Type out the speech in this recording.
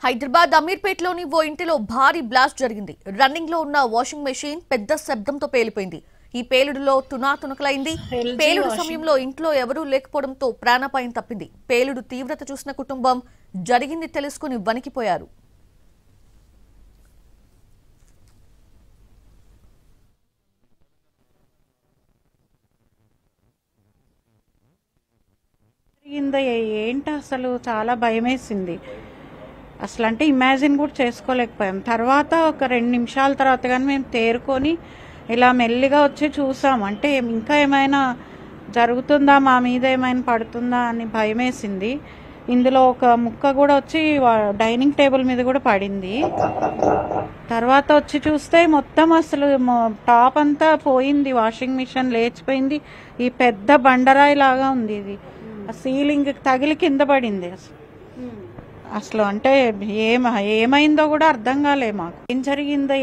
హైదరాబాద్ అమీర్పేటలోని ఓ ఇంటిలో భారీ బ్లాస్ట్ జరిగింది. రన్నింగ్ లో ఉన్న వాషింగ్ మెషిన్ పెద్ద శబ్దంతో పేలిపోయింది. ఈ పేలుడులో తునాతునకలైంది. పేలుడు సమయంలో ఇంట్లో ఎవరూ లేకపోవడంతో ప్రాణాపాయం తప్పింది. పేలుడు తీవ్రత చూసిన కుటుంబం జరిగింది తెలుసుకుని వణికిపోయారు. ఏంటి అసలు చాలా భయమేసింది. అసలు అంటే ఇమాజిన్ కూడా చేసుకోలేకపోయాం. తర్వాత ఒక 2 నిమిషాల తర్వాత కానీ మేము తేరుకొని ఇలా మెల్లిగా వచ్చి చూసాం. అంటే ఇంకా ఏమైనా జరుగుతుందా, మా మీద ఏమైనా పడుతుందా అని భయమేసింది. ఇందులో ఒక ముక్క కూడా వచ్చి డైనింగ్ టేబుల్ మీద కూడా పడింది. తర్వాత వచ్చి చూస్తే మొత్తం అసలు టాప్ అంతా పోయింది. వాషింగ్ మిషన్ లేచిపోయింది. ఈ పెద్ద బండరాయి లాగా ఉంది. ఇది సీలింగ్ తగిలి కింద పడింది. అసలు అంటే ఏమైందో కూడా అర్థం కాలే మాకు. ఏం జరిగిందో